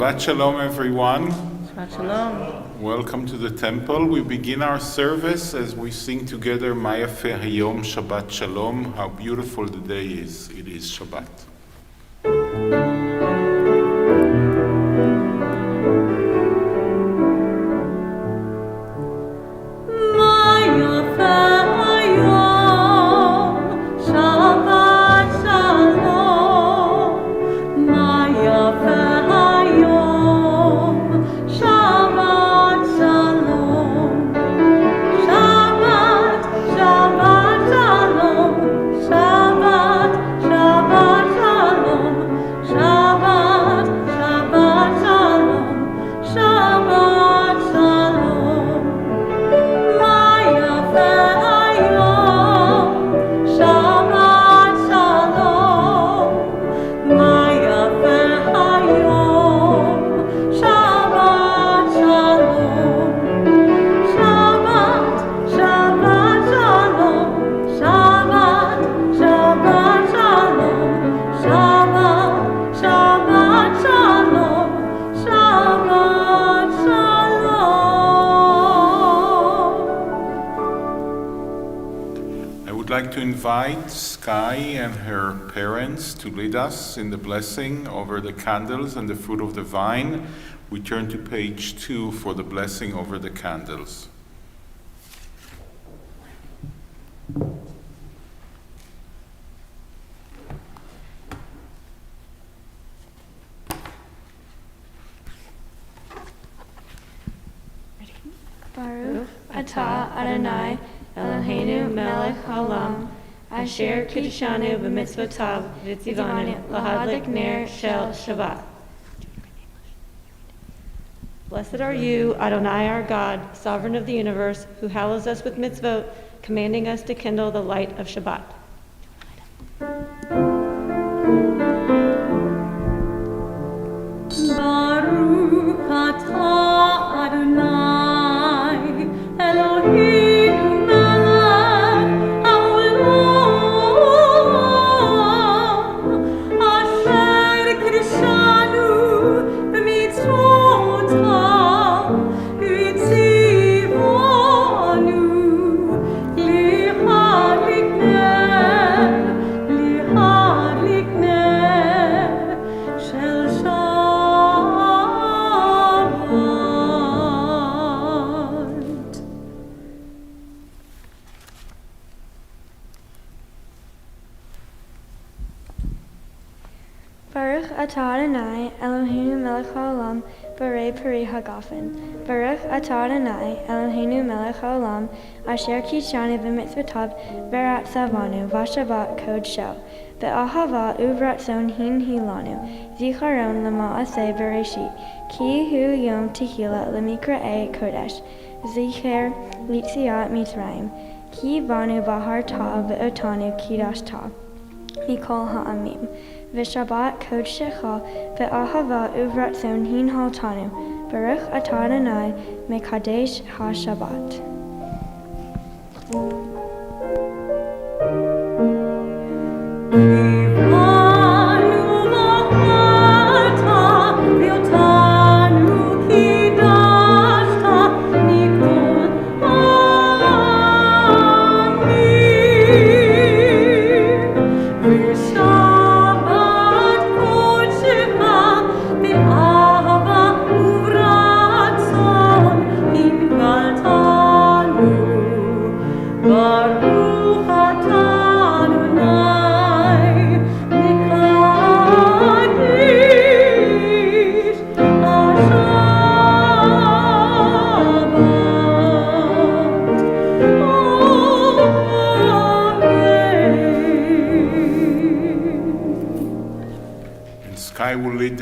Shabbat Shalom, everyone. Shabbat Shalom. Welcome to the temple. We begin our service as we sing together Maya Fe Hayom Shabbat Shalom. How beautiful the day is. It is Shabbat. Invite Sky and her parents to lead us in the blessing over the candles and the fruit of the vine. We turn to page 2 for the blessing over the candles. Baruch atah Adonai Eloheinu melech haolam asher kiddushanu b'mitzvotav v'tzivanu lahadlik ner shel Shabbat. Blessed are you, Adonai our God, sovereign of the universe, who hallows us with mitzvot, commanding us to kindle the light of Shabbat. Baruch atah Adonai Eloheinu melech haolam asher kiddushanu b'mitzvotav v'tzivanu lihadlik ner shel Shabbat. Baruch atah Adonai Eloheinu melech haolam borei peri hagafen. Baruch atah Adonai Eloheinu melech haolam asher kiddushanu b'mitzvotav v'ratzavanu v'shabbat kodsho v'ahava uvratzon hin hilanu zicharon lema'aseh bereshit ki hu yom tehila lemikra'e kodesh zicher litziat mitzrayim ki banu bahar ta v'otanu kiddush ta mikol ha'amim v'shabbat kodshecha v'ahava uvratzon hin haltanu Baruch atah Adonai mekadesh ha-shabbat.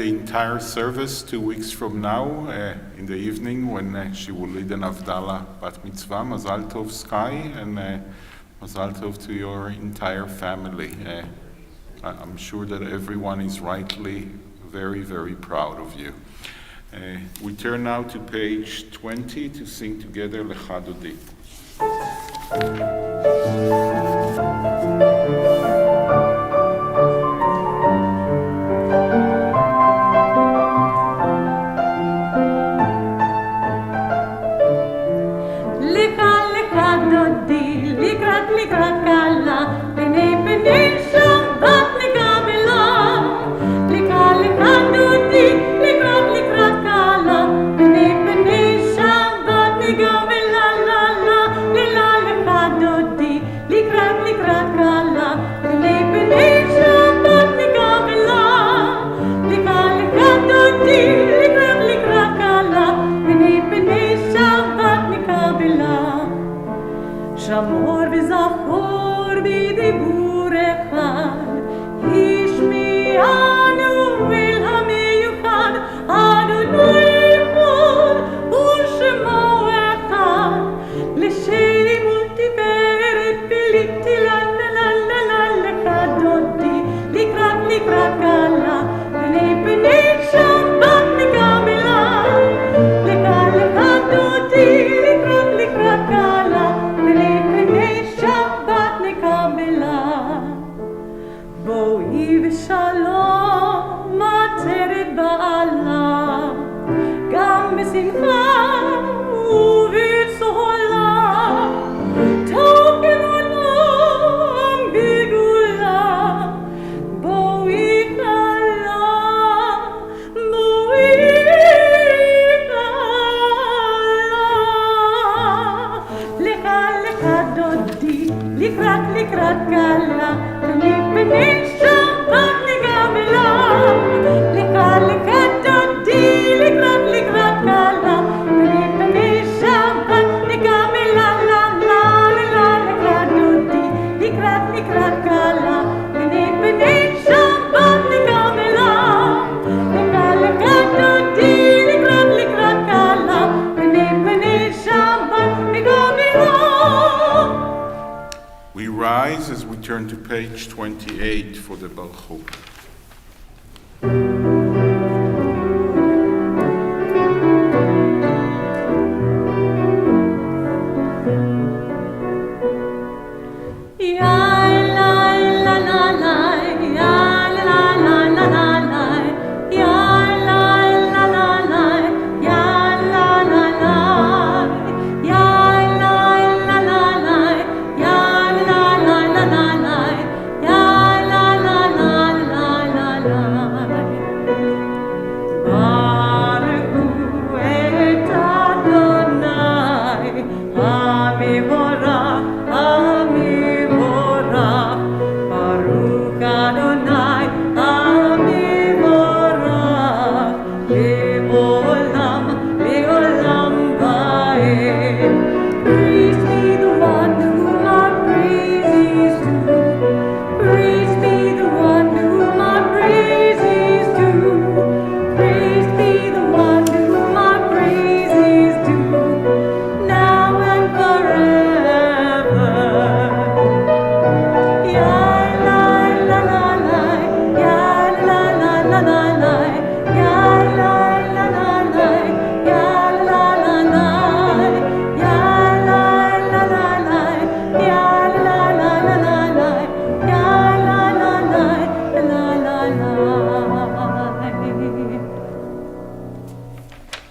Entire service 2 weeks from now in the evening when she will lead an Avdallah Bat Mitzvah. Mazal Tov Sky and Mazal Tov to your entire family. I'm sure that everyone is rightly very, very proud of you. We turn now to page 20 to sing together Lecha Dodi. We rise as we turn to page 28 for the Berlow.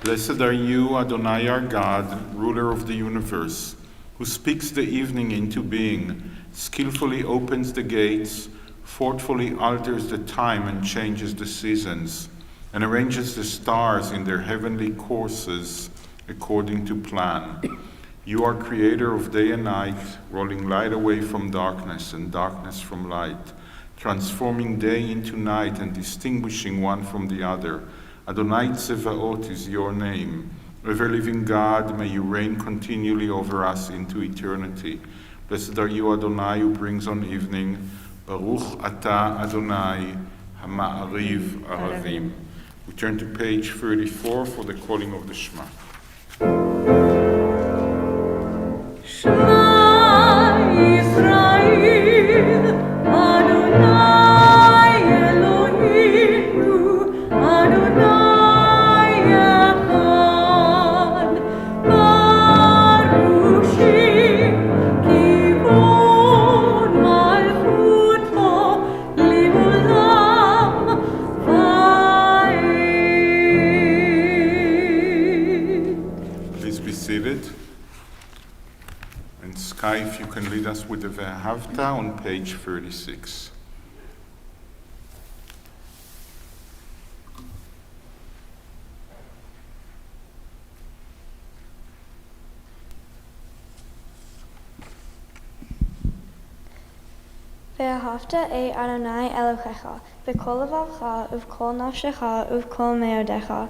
Blessed are you, Adonai our God, ruler of the universe, who speaks the evening into being, skillfully opens the gates, thoughtfully alters the time and changes the seasons, and arranges the stars in their heavenly courses according to plan. You are creator of day and night, rolling light away from darkness and darkness from light, transforming day into night and distinguishing one from the other. Adonai Tzevaot is your name. Ever-living God, may you reign continually over us into eternity. Blessed are you, Adonai, who brings on evening. Baruch atah Adonai, Hama'ariv Aravim. We turn to page 34 for the calling of the Shema. Shema Yisrael, Adonai Eloheinu, Adonai Echad, Baruch Shem, Kivod Malchuto, Le'olam Va'ed. Please be seated. And Sky, if you can lead us with the Ve'ahavta on page 36. Ve'ahavta et Adonai Elohecha, v'kol levavcha, uv'kol nafshecha, uv'kol meodecha,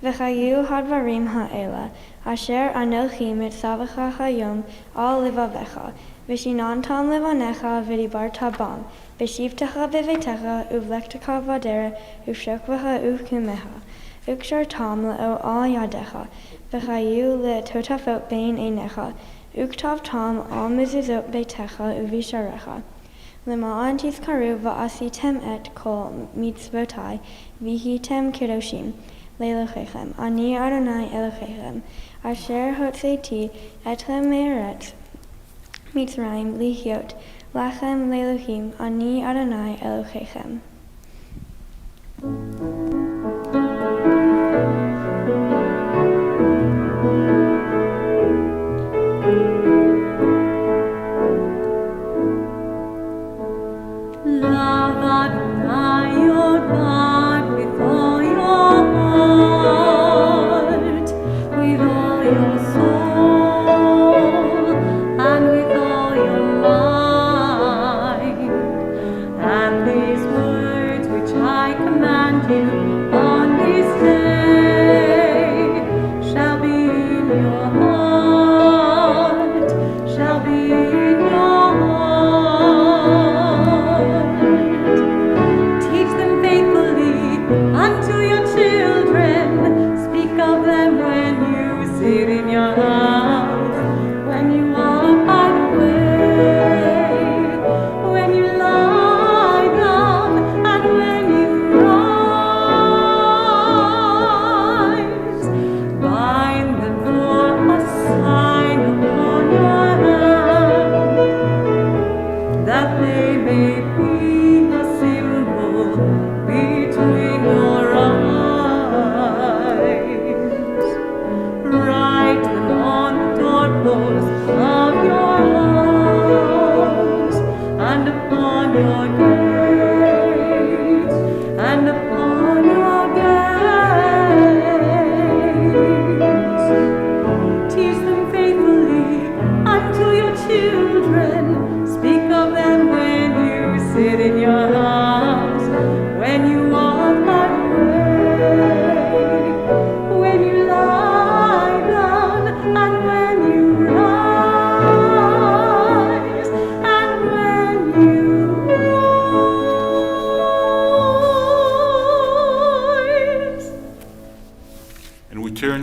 v'chayu hadvarim ha'ela, asher anochi mitzavacha hayom al levavecha, v'shinantam levanecha v'dibarta bam, v'shivtecha b'veitecha, uv'lektecha v'adera, uv'shokvecha uv'kumecha, uv'kshartam le'o al yadecha, v'chayu le'totafot bein einecha, uv'ktavtam al mezuzot beitecha uv'isharecha. Lema'an tizkaru va'asitem et kol mitzvotai v'hitem kedoshim le'elokechem. Ani Adonai Elokechem, asher hotzeti etchem me'eretz Mitzrayim lihiot lachem le'elohim. Ani Adonai Elokechem.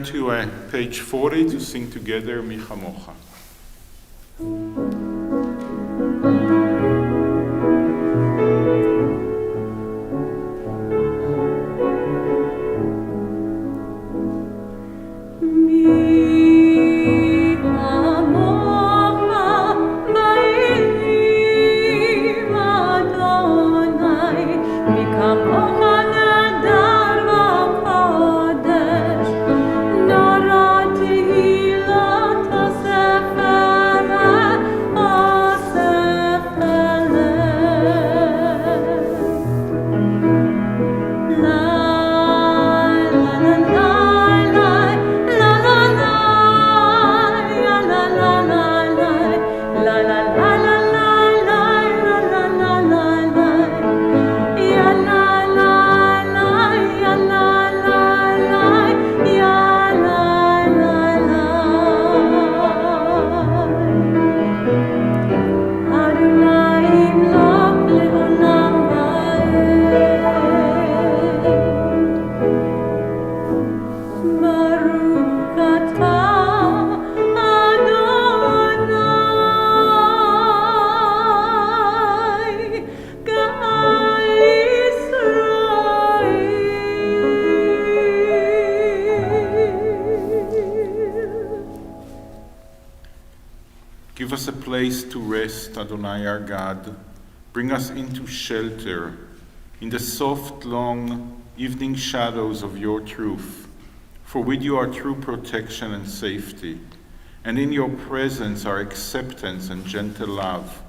to page 40 to sing together Mi Chamocha. Give us a place to rest, Adonai our God. Bring us into shelter in the soft, long evening shadows of your truth. For with you are true protection and safety, and in your presence are acceptance and gentle love.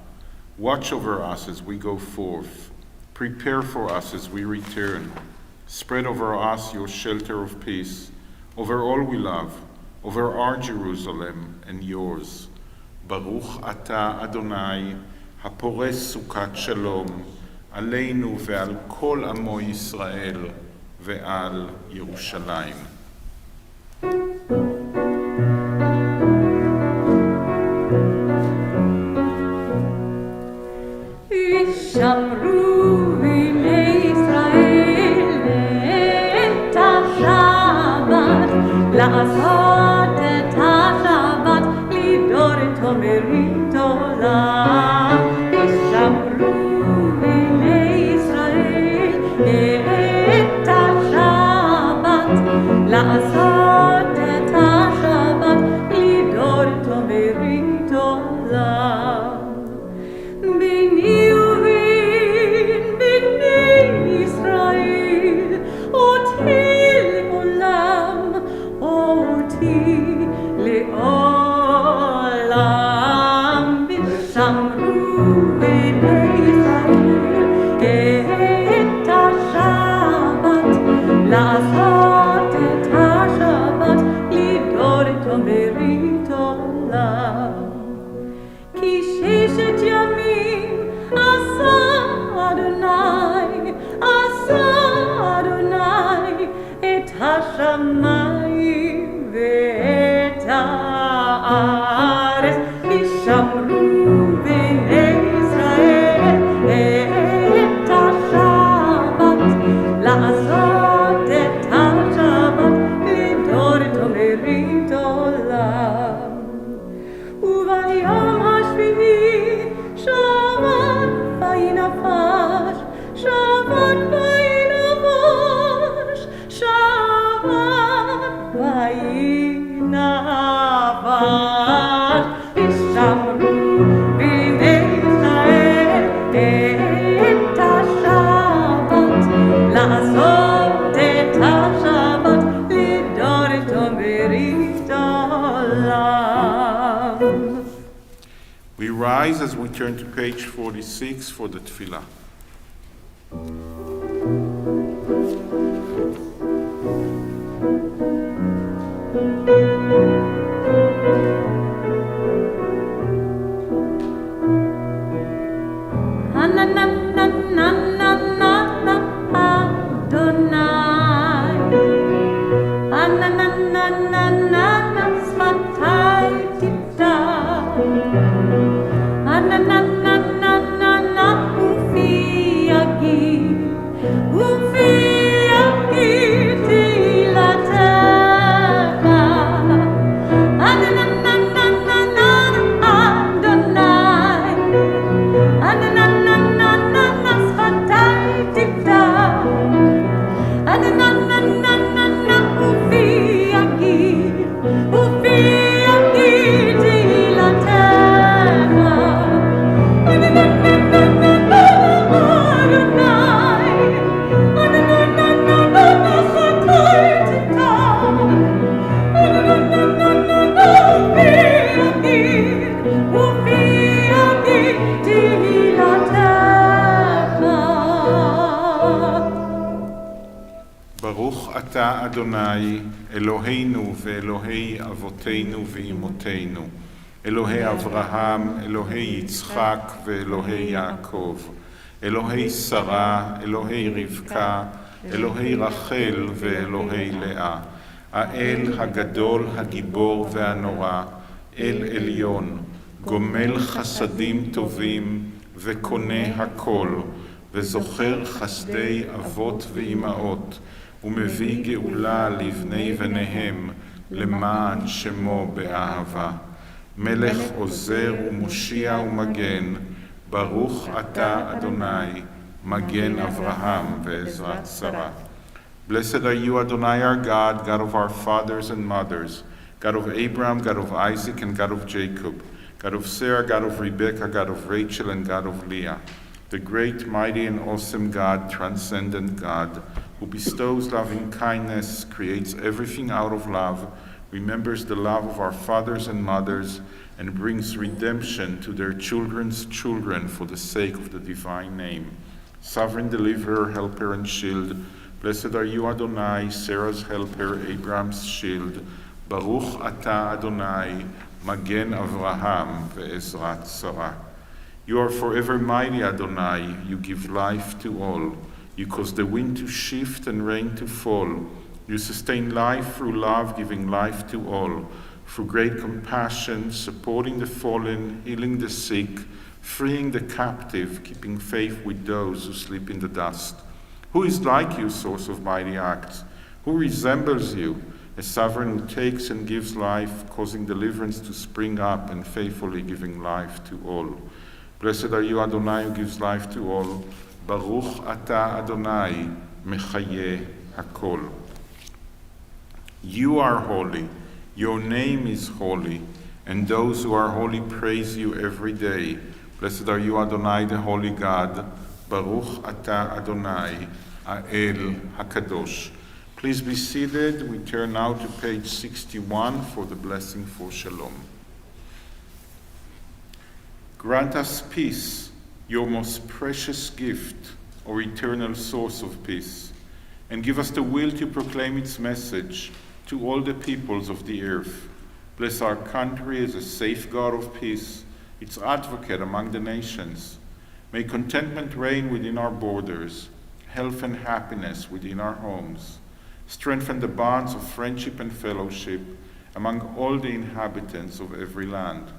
Watch over us as we go forth. Prepare for us as we return. Spread over us your shelter of peace, over all we love, over our Jerusalem and yours. Baruch Ata Adonai, הפורס סוכת שלום, עלינו ועל כל עמו ישראל ועל ירושלים. שמרו בני ישראל את השבת, לעשות את השבת, לדור איתו ברית עולם. שמרו בני ישראל את השבת, לעשות את השבת, לדור איתו ברית עולם. ביני ובין בני ישראל, אותי לעולם, אותי לעולם. ושמרו בני ישראל את השבת, לעשות את השבת, לדור איתו ברית עולם. כי ששת ימים עשה אדוני, עשה אדוני את השמיים ואת הארץ. ושמרו בני ישראל את השבת, לעשות את השבת, לדור איתו ברית עולם. וביום השביעי שבת וינפש, שבת וינפש, שבת וינפש. ושמרו בני ישראל את השבת, לעשות את השבת, לדור איתו ברית עולם. We rise as we turn to page 46 for the tefillah. Ufiyagi אתה אדוני אלוהינו ואלוהי אבותינו ואמותינו, אלוהי אברהם, אלוהי יצחק ואלוהי יעקב, אלוהי שרה, אלוהי רבקה, אלוהי רחל ואלוהי לאה, האל הגדול, הגיבור והנורא, אל עליון, גומל חסדים טובים וקונה הכל, וזוכר חסדי אבות ואימהות, ומביא גאולה לבני בניהם, למען שמו באהבה. מלך עוזר ומושיע ומגן, ברוך אתה אדוני, מגן אברהם ועזרת שרה. Blessed are you, Adonai our God, God of our fathers and mothers, God of Abraham, God of Isaac, and God of Jacob, God of Sarah, God of Rebekah, God of Rachel, and God of Leah, the great, mighty, and awesome God, transcendent God, who bestows loving kindness, creates everything out of love, remembers the love of our fathers and mothers, and brings redemption to their children's children for the sake of the divine name. Sovereign deliverer, helper, and shield, blessed are you, Adonai, Sarah's helper, Abraham's shield. Baruch ata Adonai, Magen Avraham ve'ezrat Sarah. You are forever mighty, Adonai. You give life to all. You cause the wind to shift and rain to fall. You sustain life through love, giving life to all. Through great compassion, supporting the fallen, healing the sick, freeing the captive, keeping faith with those who sleep in the dust. Who is like you, source of mighty acts? Who resembles you, a sovereign who takes and gives life, causing deliverance to spring up and faithfully giving life to all? Blessed are you, Adonai, who gives life to all. Baruch ata Adonai, mechaye hakol. You are holy. Your name is holy, and those who are holy praise you every day. Blessed are you, Adonai, the holy God. Baruch ata Adonai, Ha'el HaKadosh. Please be seated. We turn now to page 61 for the blessing for Shalom. Grant us peace, your most precious gift, or eternal source of peace, and give us the will to proclaim its message to all the peoples of the earth. Bless our country as a safeguard of peace, its advocate among the nations. May contentment reign within our borders, health and happiness within our homes. Strengthen the bonds of friendship and fellowship among all the inhabitants of every land.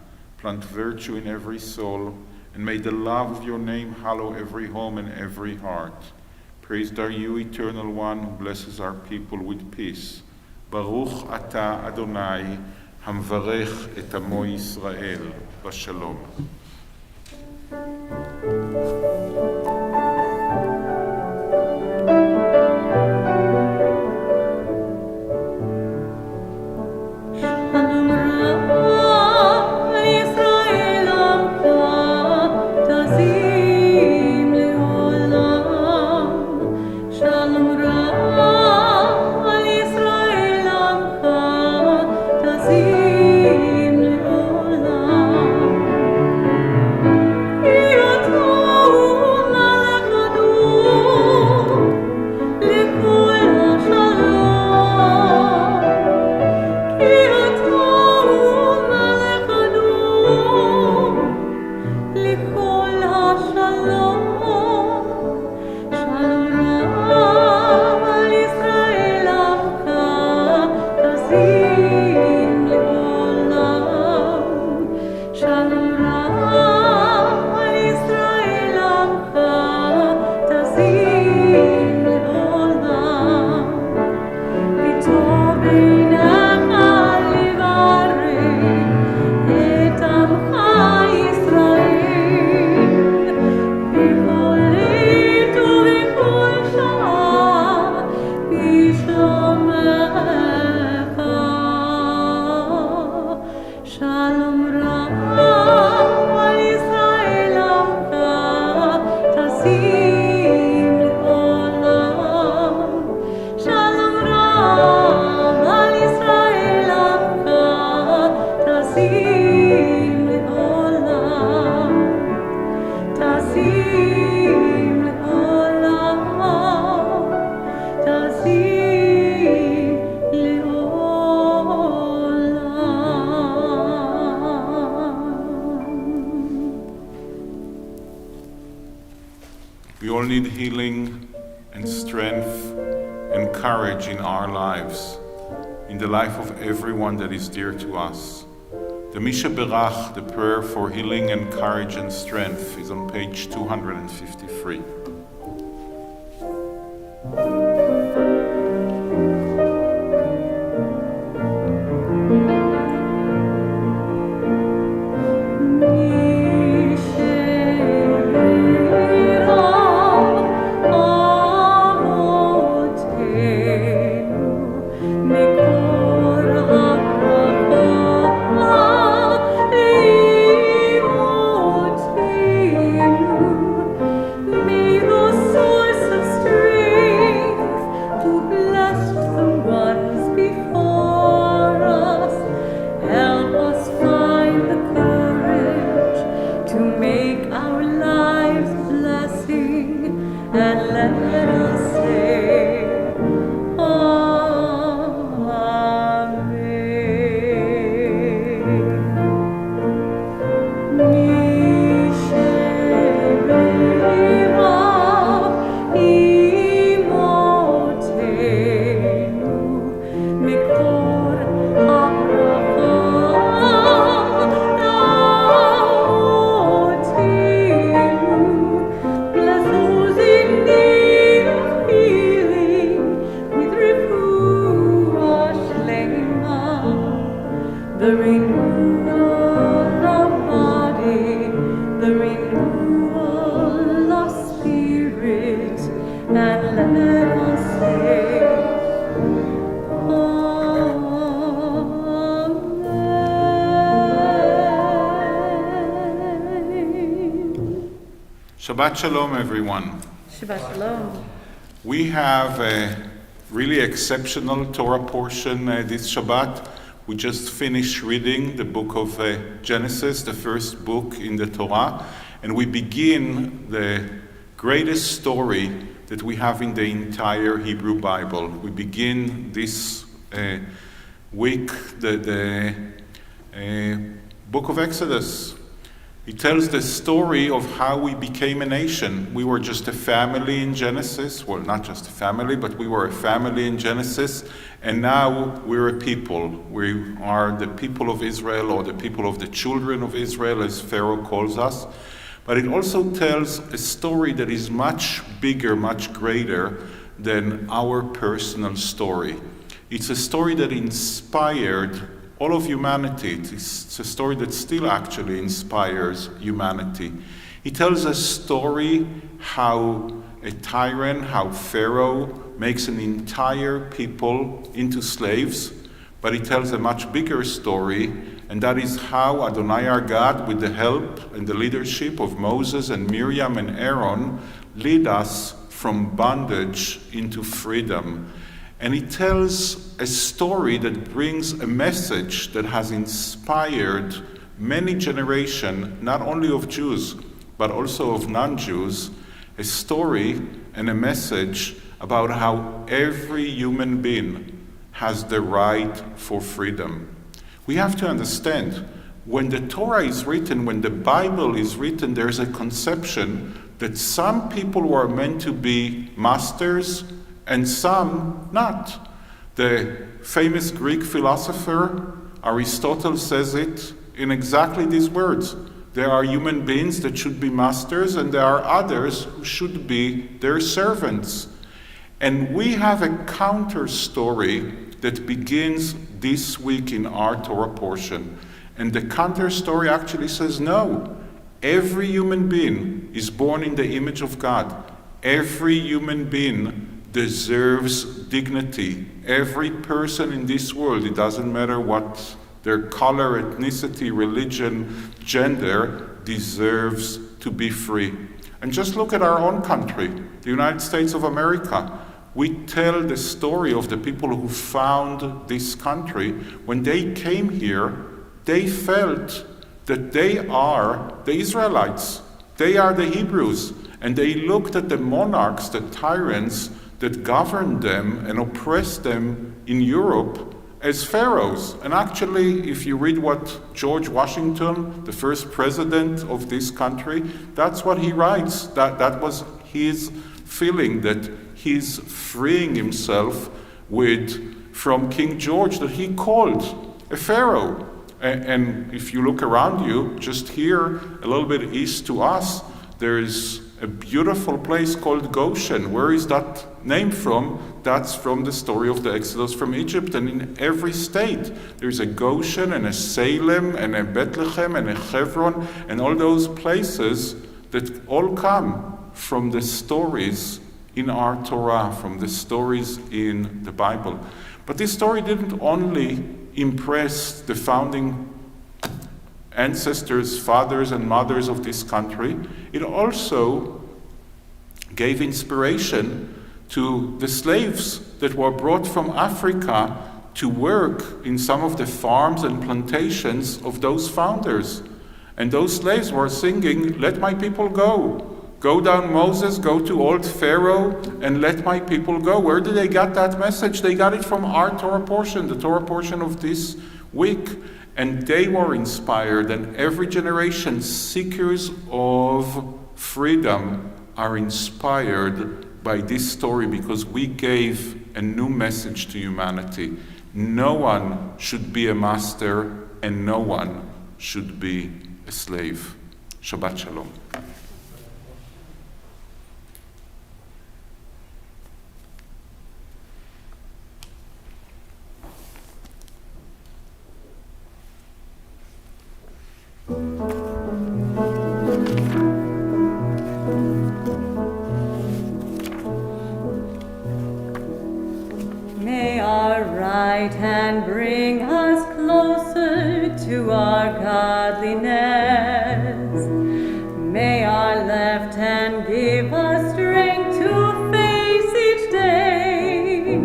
Plant virtue in every soul, and may the love of your name hallow every home and every heart. Praised are you, Eternal One, who blesses our people with peace. Baruch ata Adonai, hamvarech et amo Yisrael, b'shalom. Shalom all need healing and strength and courage in our lives, in the life of everyone that is dear to us. The Misha Berach, the prayer for healing and courage and strength, is on page 253. Shabbat Shalom, everyone. Shabbat Shalom. We have a really exceptional Torah portion this Shabbat. We just finished reading the book of Genesis, the first book in the Torah, and we begin the greatest story that we have in the entire Hebrew Bible. We begin this week the book of Exodus. It tells the story of how we became a nation. We were just a family in Genesis. Well, not just a family, but we were a family in Genesis. And now we're a people. We are the people of Israel, or the people of the children of Israel, as Pharaoh calls us. But it also tells a story that is much bigger, much greater than our personal story. It's a story that inspired all of humanity. It's a story that still actually inspires humanity. It tells a story how a tyrant, how Pharaoh makes an entire people into slaves, but it tells a much bigger story, and that is how Adonai our God, with the help and the leadership of Moses and Miriam and Aaron, lead us from bondage into freedom. And it tells a story that brings a message that has inspired many generations, not only of Jews, but also of non-Jews, a story and a message about how every human being has the right for freedom. We have to understand, when the Torah is written, when the Bible is written, there's a conception that some people were meant to be masters and some not. The famous Greek philosopher Aristotle says it in exactly these words. There are human beings that should be masters, and there are others who should be their servants. And we have a counter story that begins this week in our Torah portion. And the counter story actually says, no, every human being is born in the image of God. Every human being deserves dignity. Every person in this world, it doesn't matter what their color, ethnicity, religion, gender, deserves to be free. And just look at our own country, the United States of America. We tell the story of the people who found this country. When they came here, they felt that they are the Israelites. They are the Hebrews. And they looked at the monarchs, the tyrants, that governed them and oppressed them in Europe as pharaohs. And actually, if you read what George Washington, the first president of this country, that's what he writes. That was his feeling that he's freeing himself from King George that he called a pharaoh. And if you look around you, just here, a little bit east to us, there is a beautiful place called Goshen. Where is that name from? That's from the story of the Exodus from Egypt. And in every state, there's a Goshen and a Salem and a Bethlehem and a Hebron and all those places that all come from the stories in our Torah, from the stories in the Bible. But this story didn't only impress the founding ancestors, fathers and mothers of this country, it also gave inspiration to the slaves that were brought from Africa to work in some of the farms and plantations of those founders. And those slaves were singing, "Let my people go. Go down, Moses, go to old Pharaoh, and let my people go." Where did they get that message? They got it from our Torah portion, the Torah portion of this week. And they were inspired, and every generation, seekers of freedom, are inspired by this story because we gave a new message to humanity. No one should be a master, and no one should be a slave. Shabbat Shalom. May our right hand bring us closer to our godliness. May our left hand give us strength to face each day.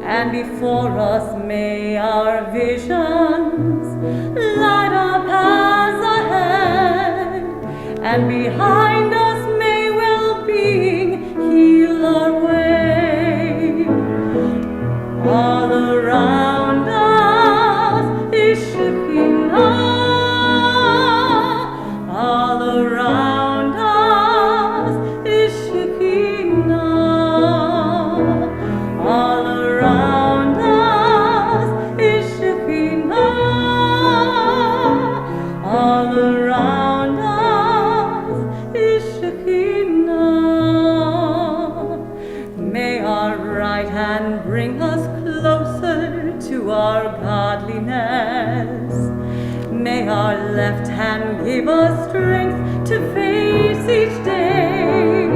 And before us may our visions light our paths ahead. And behind us may well-being heal our way. All around us is Shekinah. All around us is Shekinah. All around us is Shekinah. All around us is Shekinah. May our right hand bring us closer to our godliness. May our left hand give us strength to face each day.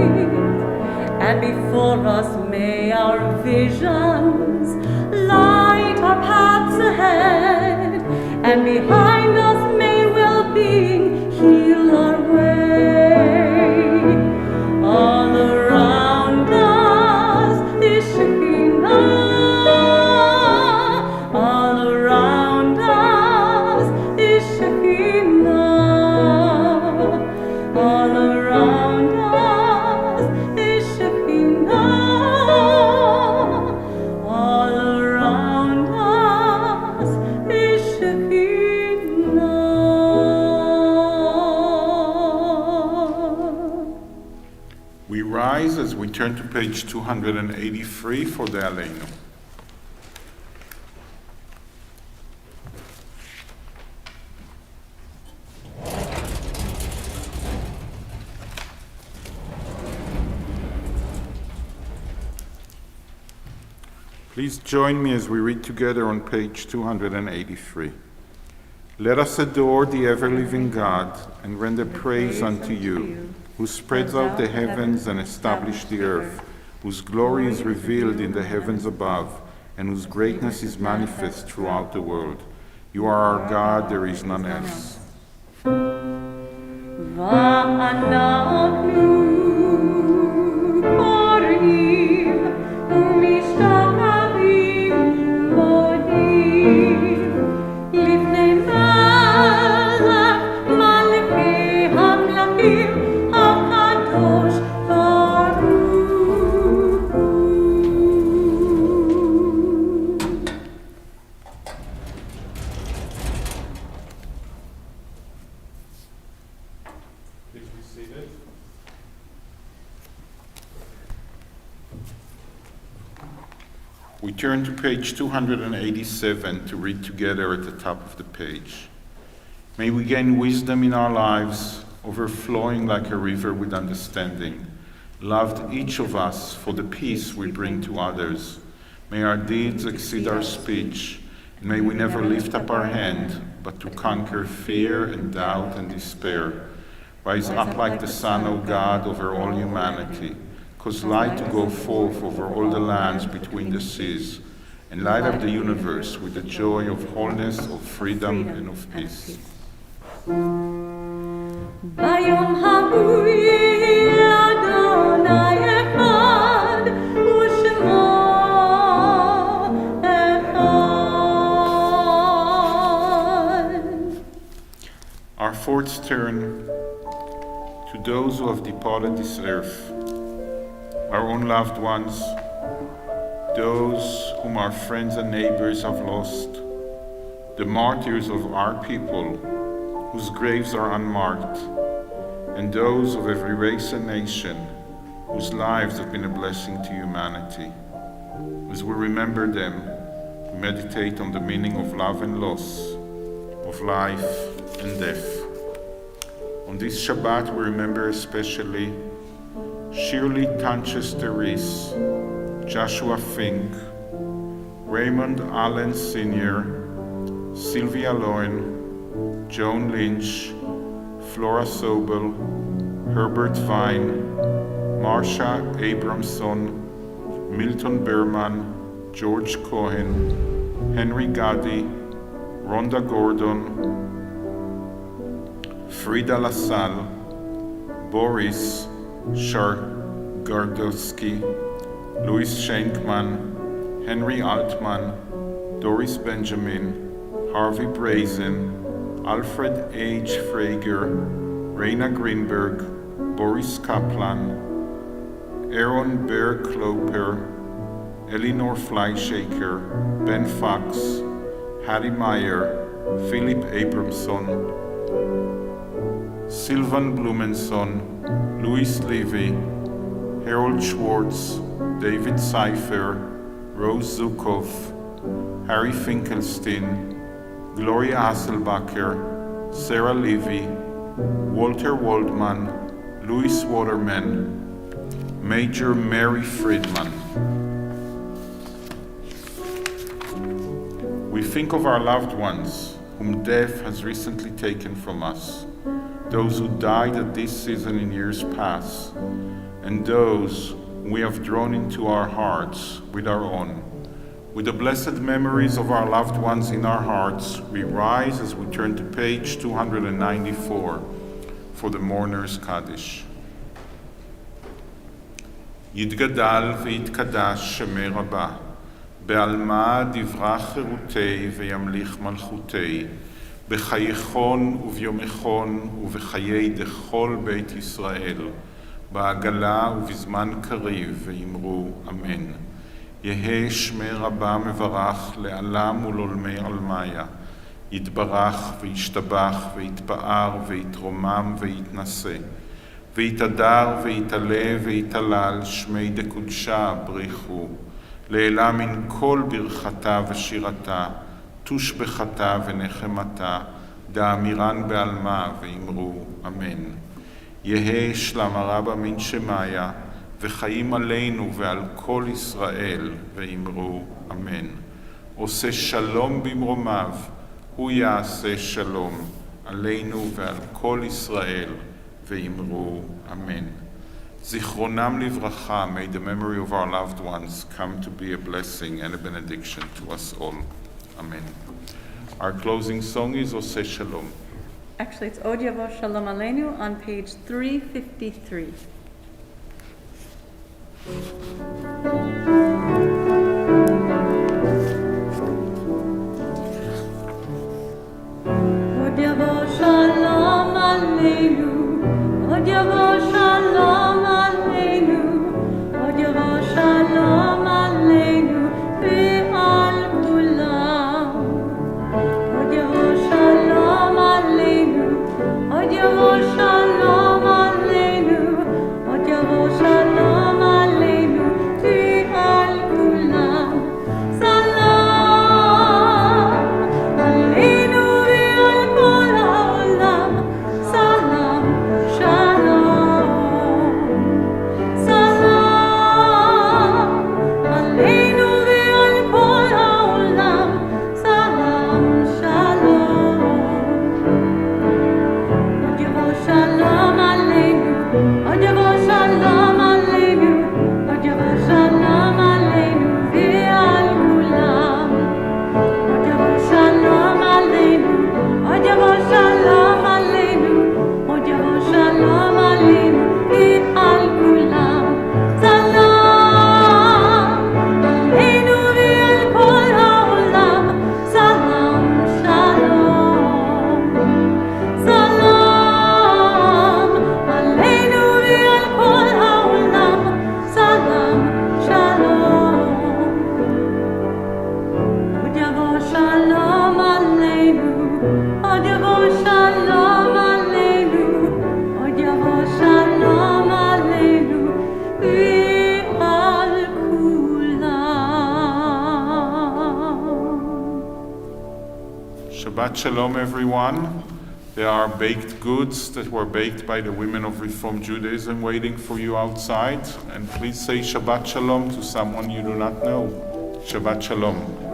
And before us may our visions light our paths ahead. And behind us may well-being heal our way. All around us is Shekinah. All around us is Shekinah. All around us is Shekinah. All around us is Shekinah. We rise as we turn to page 283 for the Aleinu. Please join me as we read together on page 283. Let us adore the ever-living God and render praise unto you, who spreads out the heavens and established the earth, whose glory is revealed in the heavens above, and whose greatness is manifest throughout the world. You are our God, there is none else. We turn to page 287 to read together at the top of the page. May we gain wisdom in our lives, overflowing like a river with understanding. Loved each of us for the peace we bring to others. May our deeds exceed our speech, and may we never lift up our hand, but to conquer fear and doubt and despair. Rise up like the sun, O God, over all humanity. Cause light to go forth over all the lands between the seas, and light up the universe with the joy of wholeness, of freedom, and of peace. Bayom ha'hu yeh Adonai echad, u'shemo echad. Our thoughts turn to those who have departed this earth, our own loved ones, those whom our friends and neighbors have lost, the martyrs of our people, whose graves are unmarked, and those of every race and nation, whose lives have been a blessing to humanity. As we remember them, we meditate on the meaning of love and loss, of life and death. On this Shabbat, we remember especially Shirley Tanches-Deris, Joshua Fink, Raymond Allen Sr., Sylvia Lohen, Joan Lynch, Flora Sobel, Herbert Vine, Marsha Abramson, Milton Berman, George Cohen, Henry Gadi, Rhonda Gordon, Frida LaSalle, Boris Shargardowski, Louis Schenkman, Henry Altman, Doris Benjamin, Harvey Brazen, Alfred H. Frager, Raina Greenberg, Boris Kaplan, Aaron Bear Kloper, Elinor Fleischaker, Ben Fox, Hattie Meyer, Philip Abramson, Sylvan Blumenson, Louis Levy, Harold Schwartz, David Seifer, Rose Zukov, Harry Finkelstein, Gloria Hasselbacher, Sarah Levy, Walter Waldman, Louis Waterman, Major Mary Friedman. We think of our loved ones whom death has recently taken from us, those who died at this season in years past, and those we have drawn into our hearts with our own. With the blessed memories of our loved ones in our hearts, we rise as we turn to page 294 for the Mourner's Kaddish. יתגדל ויתקדש שמי רבה, בעלמא דברה חירותי וימליך מלכותי, בחייכון וביומכון ובחיי דכל בית ישראל, בעגלה ובזמן קריב ואמרו אמן. יהא שמי רבה מברך לעלם ולעולמי עלמיה, יתברך וישתבח ויתפאר ויתרומם ויתנשא, ויתהדר ויתעלה ויתהלל שמי דקודשה בריחו, לעילה מן כל ברכתה ושירתה, תושבחתה ונחמתה, דאמירן בעלמה ואמרו אמן. יהא שלמה רבה מן שמיה, וחיים עלינו ועל כל ישראל, ואמרו אמן. עושה שלום במרומיו, הוא יעשה שלום עלינו ועל כל ישראל, ואמרו אמן. זיכרונם לברכה, may the memory of our loved ones come to be a blessing and a benediction to us all. Amen. Our closing song is Oseh Shalom. Actually, it's Od Yavo Shalom Aleinu on page 353. Od Yavo Shalom Aleinu, Od Yavo Shalom Aleinu, Od Yavo Shalom Aleinu, ve'al kulam. Od Yavo Shalom Aleinu, Od Yavo Shalom Aleinu, Od Yavo Shalom Aleinu, ve'al kulam. Shabbat Shalom, everyone. There are baked goods that were baked by the women of Reform Judaism waiting for you outside. And please say Shabbat Shalom to someone you do not know. Shabbat Shalom.